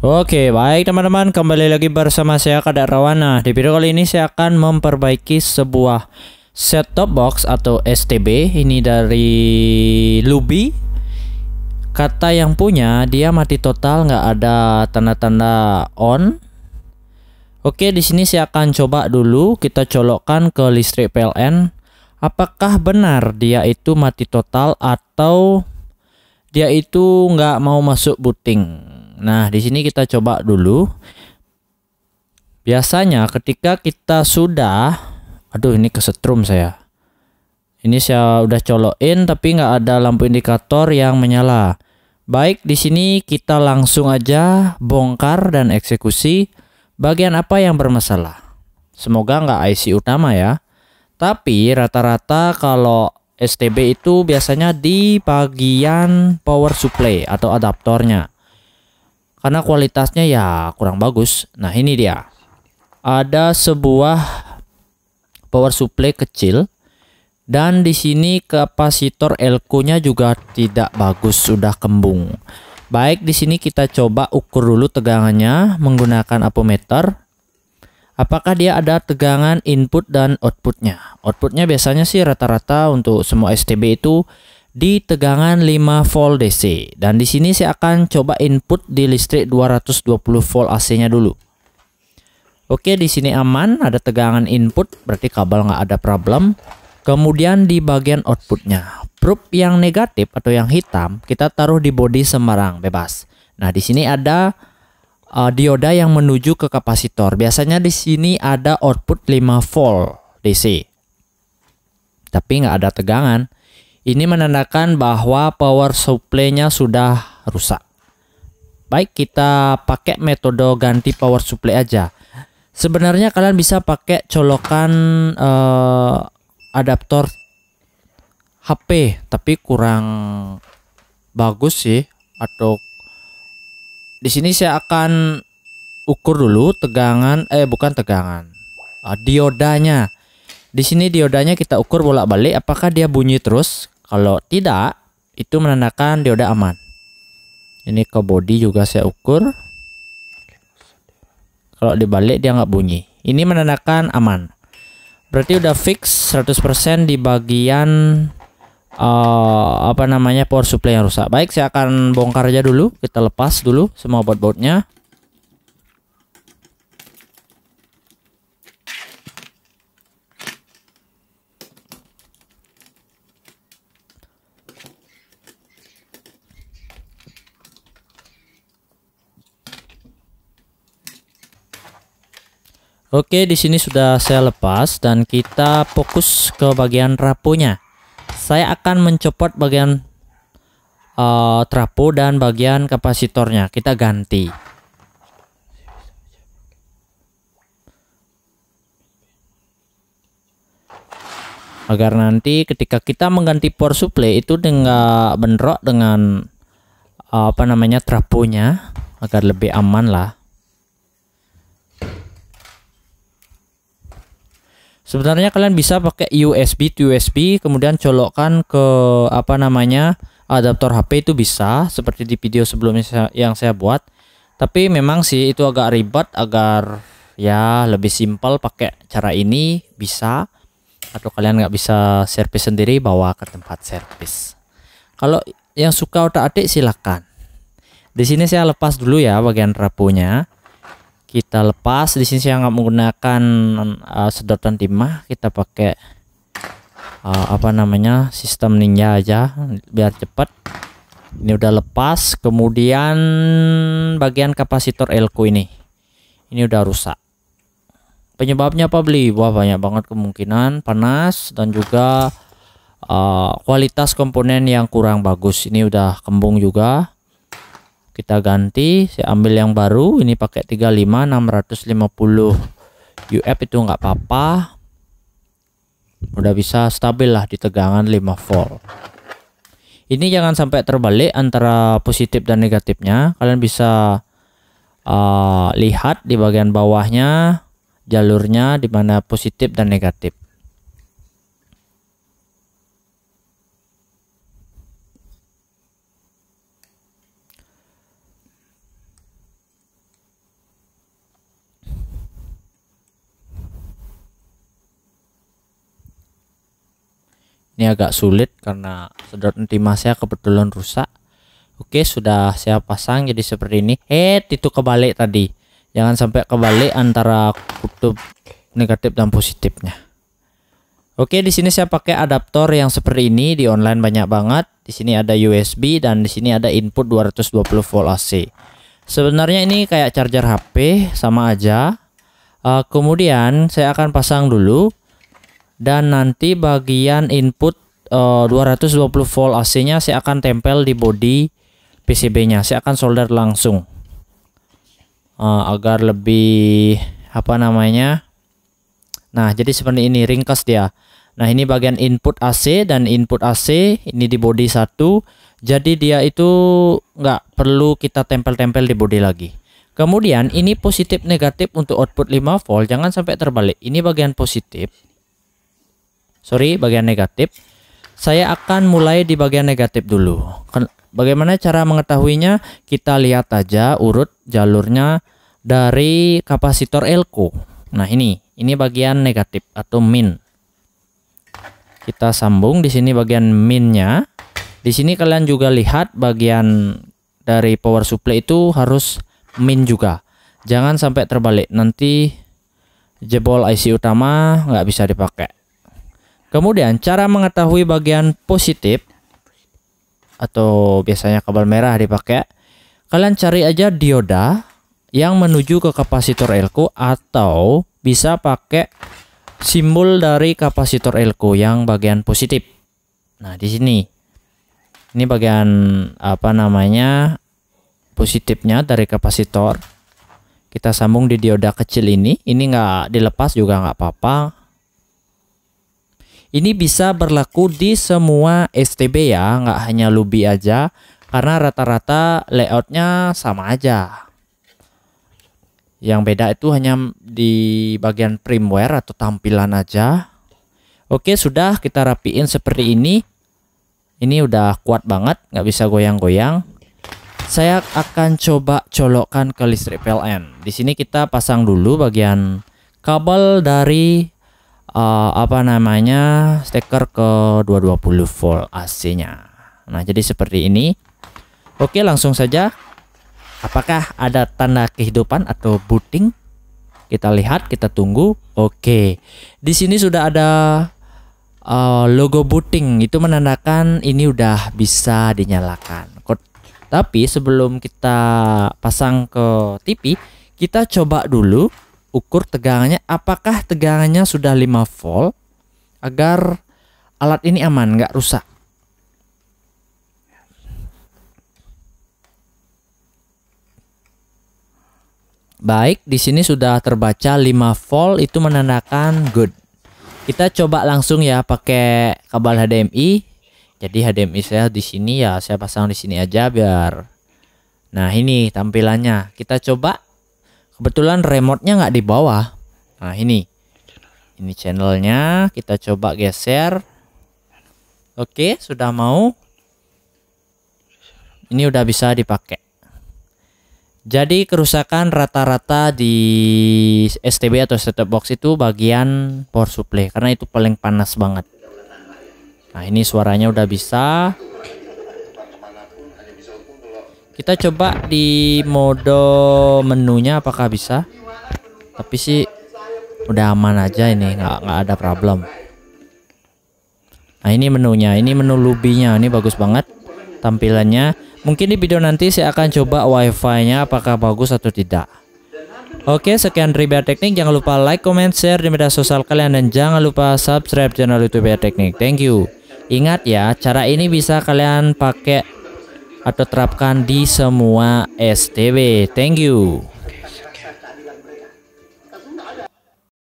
Oke, baik teman-teman, kembali lagi bersama saya Kak Rawana. Di video kali ini saya akan memperbaiki sebuah set-top box atau STB. Ini dari Lubi. Kata yang punya, dia mati total, nggak ada tanda-tanda on. Oke, di sini saya akan coba dulu, kita colokkan ke listrik PLN. Apakah benar dia itu mati total atau dia itu nggak mau masuk booting? Nah, di sini kita coba dulu. Biasanya ketika kita sudah, aduh ini kesetrum saya. Ini saya udah colokin tapi nggak ada lampu indikator yang menyala. Baik, di sini kita langsung aja bongkar dan eksekusi bagian apa yang bermasalah. Semoga nggak IC utama ya. Tapi rata-rata kalau STB itu biasanya di bagian power supply atau adaptornya. Karena kualitasnya ya kurang bagus. Nah, ini dia. Ada sebuah power supply kecil dan di sini kapasitor elko-nya juga tidak bagus, sudah kembung. Baik, di sini kita coba ukur dulu tegangannya menggunakan ampermeter. Apakah dia ada tegangan input dan outputnya? Outputnya biasanya sih rata-rata untuk semua STB itu di tegangan 5 volt DC, dan di sini saya akan coba input di listrik 220 volt AC-nya dulu. Oke, di sini aman, ada tegangan input, berarti kabel nggak ada problem. Kemudian di bagian outputnya, probe yang negatif atau yang hitam kita taruh di body sembarang, bebas. Nah, di sini ada dioda yang menuju ke kapasitor. Biasanya di sini ada output 5 volt DC, tapi nggak ada tegangan. Ini menandakan bahwa power supply-nya sudah rusak. Baik, kita pakai metode ganti power supply aja. Sebenarnya kalian bisa pakai colokan adaptor HP, tapi kurang bagus sih. Atau di sini saya akan ukur dulu tegangan, bukan tegangan, diodanya. Di sini diodanya kita ukur bolak-balik, apakah dia bunyi terus. Kalau tidak, itu menandakan dioda aman. Ini ke body juga saya ukur. Kalau dibalik dia nggak bunyi. Ini menandakan aman. Berarti udah fix 100% di bagian power supply yang rusak. Baik, saya akan bongkar aja dulu. Kita lepas dulu semua baut-bautnya. Oke, di sini sudah saya lepas dan kita fokus ke bagian trafonya. Saya akan mencopot bagian trafo dan bagian kapasitornya. Kita ganti. Agar nanti ketika kita mengganti power supply itu nggak bentrok dengan trafonya, agar lebih aman lah. Sebenarnya kalian bisa pakai USB to USB, kemudian colokkan ke adaptor HP, itu bisa seperti di video sebelumnya yang saya buat. Tapi memang sih itu agak ribet, agar ya lebih simpel pakai cara ini bisa. Atau kalian nggak bisa servis sendiri, bawa ke tempat servis. Kalau yang suka otak-atik silakan. Di sini saya lepas dulu ya bagian trafonya. Kita lepas. Di sini saya nggak menggunakan sedotan timah, kita pakai sistem ninja aja biar cepat. Ini udah lepas. Kemudian bagian kapasitor elko ini udah rusak. Penyebabnya apa beli? Wah, banyak banget kemungkinan. Panas dan juga kualitas komponen yang kurang bagus. Ini udah kembung juga. Kita ganti, saya ambil yang baru. Ini pakai 35 650 UF, itu nggak apa-apa. Udah bisa stabil lah di tegangan 5 volt. Ini jangan sampai terbalik antara positif dan negatifnya. Kalian bisa lihat di bagian bawahnya jalurnya di mana positif dan negatif. Ini agak sulit karena sedot timahnya kebetulan rusak. Oke, sudah saya pasang jadi seperti ini. Itu kebalik tadi. Jangan sampai kebalik antara kutub negatif dan positifnya. Oke, di sini saya pakai adaptor yang seperti ini. Di online banyak banget. Di sini ada USB dan di sini ada input 220 volt AC. Sebenarnya ini kayak charger HP, sama aja. Kemudian saya akan pasang dulu. Dan nanti bagian input 220 volt AC-nya saya akan tempel di body PCB-nya. Saya akan solder langsung agar lebih Nah, jadi seperti ini, ringkas dia. Nah, ini bagian input AC dan input AC ini di body 1. Jadi dia itu nggak perlu kita tempel-tempel di body lagi. Kemudian ini positif negatif untuk output 5 volt. Jangan sampai terbalik. Ini bagian positif. Bagian negatif. Saya akan mulai di bagian negatif dulu. Bagaimana cara mengetahuinya? Kita lihat aja urut jalurnya dari kapasitor elko. Nah, ini bagian negatif atau min. Kita sambung di sini bagian minnya. Di sini kalian juga lihat bagian dari power supply itu harus min juga. Jangan sampai terbalik. Nanti jebol IC utama nggak bisa dipakai. Kemudian cara mengetahui bagian positif atau biasanya kabel merah dipakai, kalian cari aja dioda yang menuju ke kapasitor elko atau bisa pakai simbol dari kapasitor elko yang bagian positif. Nah, di sini ini bagian positifnya dari kapasitor. Kita sambung di dioda kecil ini nggak dilepas juga nggak apa-apa. Ini bisa berlaku di semua STB ya, nggak hanya Lubi aja, karena rata-rata layoutnya sama aja. Yang beda itu hanya di bagian firmware atau tampilan aja. Oke, sudah kita rapiin seperti ini. Ini udah kuat banget, nggak bisa goyang-goyang. Saya akan coba colokkan ke listrik PLN. Di sini kita pasang dulu bagian kabel dari steker ke 220 volt AC-nya. Nah, jadi seperti ini. Oke, langsung saja. Apakah ada tanda kehidupan atau booting? Kita lihat, kita tunggu. Oke. Di sini sudah ada logo booting. Itu menandakan ini udah bisa dinyalakan. Tapi sebelum kita pasang ke TV, kita coba dulu ukur tegangannya, apakah tegangannya sudah 5 volt agar alat ini aman, nggak rusak. Baik, di sini sudah terbaca 5 volt, itu menandakan good. Kita coba langsung ya pakai kabel HDMI. Jadi HDMI saya di sini ya, saya pasang di sini aja biar. Nah, ini tampilannya. Kita coba. Kebetulan remote-nya nggak di bawah. Nah, ini channelnya. Kita coba geser. Oke, sudah mau. Ini udah bisa dipakai. Jadi kerusakan rata-rata di STB atau set-top box itu bagian power supply, karena itu paling panas banget. Nah, ini suaranya udah bisa. Kita coba di mode menunya apakah bisa. Tapi sih udah aman aja, ini nggak ada problem. Nah, ini menunya, ini menu Lubi-nya, ini bagus banget tampilannya. Mungkin di video nanti saya akan coba wifi-nya apakah bagus atau tidak. Oke, sekian dari Biar Teknik. Jangan lupa like, comment, share di media sosial kalian, dan jangan lupa subscribe channel YouTube Biar Teknik. Thank you. Ingat ya, cara ini bisa kalian pakai atau terapkan di semua STB. Thank you.